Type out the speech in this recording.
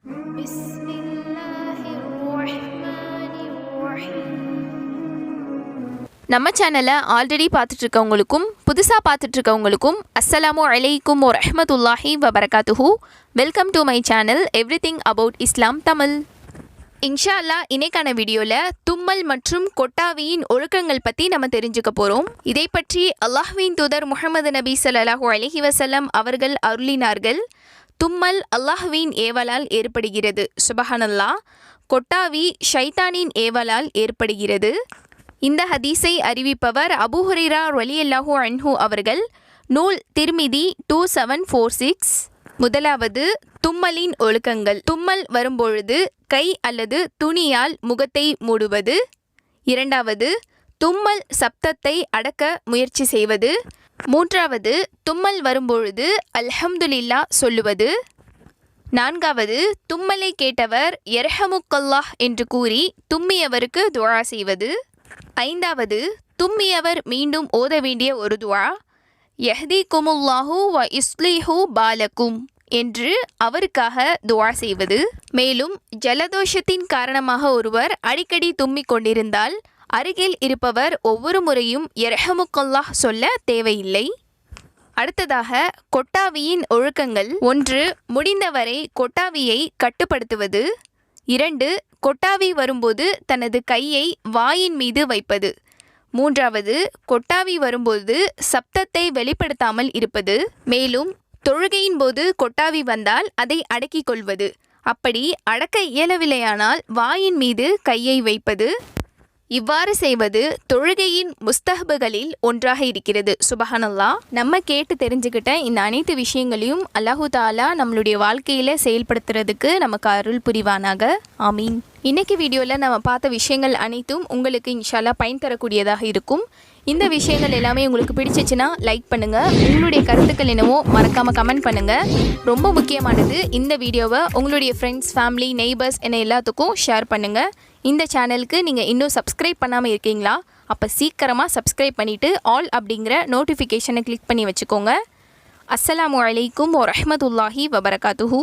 بسم الله الرحمن الرحيم. நம்ம சேனலை ஆல்ரெடி பார்த்துட்டு இருக்கவங்களுக்கும் புதுசாக பார்த்துட்டு இருக்கவங்களுக்கும் அஸ்ஸலாமு அலைக்கும் வரஹ்மத்துல்லாஹி வபரகாத்துஹு. Welcome to my channel everything about Islam Tamil. இன்ஷா அல்லாஹ் இன்னைக்கான வீடியோவில் தும்மல் மற்றும் கொட்டாவியின் ஒழுக்கங்கள் பற்றி நம்ம தெரிஞ்சுக்க போகிறோம். இதை பற்றி அல்லாஹ்வின் தூதர் முஹம்மது நபி ஸல்லல்லாஹு அலைஹி வஸல்லம் அவர்கள் அருளினார்கள். தும்மல் அல்லாஹ்வின் ஏவலால் ஏற்படுகிறது. சுபஹானல்லாஹ். கொட்டாவி ஷைத்தானின் ஏவலால் ஏற்படுகிறது. இந்த ஹதீஸை அறிவிப்பவர் அபூ ஹுரைரா ரலியல்லாஹு அன்ஹு அவர்கள். நூல் திர்மிதி 2746. முதலாவது, தும்மலின் ஒழுக்கங்கள். தும்மல் வரும்பொழுது கை அல்லது துணியால் முகத்தை மூடுவது. இரண்டாவது, தும்மல் சப்தத்தை அடக்க முயற்சி செய்வது. மூன்றாவது, தும்மல் வரும்பொழுது அல்ஹம்துலில்லா சொல்லுவது. நான்காவது, தும்மலை கேட்டவர் யர்ஹமுக்கல்லாஹ் என்று கூறி தும்மியவருக்கு துஆ செய்வது. ஐந்தாவது, தும்மியவர் மீண்டும் ஓத வேண்டிய ஒரு துஆ, யஹ்திகுமுல்லாஹு வ இஸ்லிஹு பாலக்கும் என்று அவருக்காக துஆ செய்வது. மேலும் ஜலதோஷத்தின் காரணமாக ஒருவர் அடிக்கடி தும்மிக் கொண்டிருந்தால் அருகில் இருப்பவர் ஒவ்வொரு முறையும் யர்ஹமுக்கல்லாஹ் சொல்ல தேவையில்லை. அடுத்ததாக, கொட்டாவியின் ஒழுக்கங்கள். 1. முடிந்தவரை கொட்டாவியை கட்டுப்படுத்துவது. 2. கொட்டாவி வரும்போது தனது கையை வாயின் மீது வைப்பது. 3. கொட்டாவி வரும்போது சப்தத்தை வெளிப்படுத்தாமல் இருப்பது. மேலும் தொழுகையின் போது கொட்டாவி வந்தால் அதை அடக்கிக் கொள்வது. அப்படி அடக்க இயலவில்லையானால் வாயின் மீது கையை வைப்பது. இவ்வாறு செய்வது தொழுகையின் முஸ்தஹபுகளில் ஒன்றாக இருக்கிறது. சுபஹானல்லாஹ். நம்ம கேட்டு தெரிஞ்சுக்கிட்ட இந்த அனைத்து விஷயங்களையும் அல்லாஹு தாலா நம்மளுடைய வாழ்க்கையில் செயல்படுத்துறதுக்கு நமக்கு அருள் புரிவானாக. ஆமீன். இன்னைக்கு வீடியோவில் நம்ம பார்த்த விஷயங்கள் அனைத்தும் உங்களுக்கு இன்ஷா அல்லாஹ் பயன் தரக்கூடியதாக இருக்கும். இந்த விஷயங்கள் எல்லாமே உங்களுக்கு பிடிச்சிச்சுன்னா லைக் பண்ணுங்கள். உங்களுடைய கருத்துக்கள் என்னவோ மறக்காமல் கமெண்ட் பண்ணுங்கள். ரொம்ப முக்கியமானது, இந்த வீடியோவை உங்களுடைய ஃப்ரெண்ட்ஸ், ஃபேமிலி, நெய்பர்ஸ் என எல்லாத்துக்கும் ஷேர் பண்ணுங்கள். இந்த சேனலுக்கு நீங்கள் இன்னும் சப்ஸ்கிரைப் பண்ணாமல் இருக்கீங்களா? அப்போ சீக்கிரமாக சப்ஸ்கிரைப் பண்ணிவிட்டு ஆல் அப்படிங்கிற நோட்டிஃபிகேஷனை கிளிக் பண்ணி வச்சுக்கோங்க. அஸ்ஸலாமு அலைக்கும் வரஹ்மத்துல்லாஹி வபரகாத்துஹு.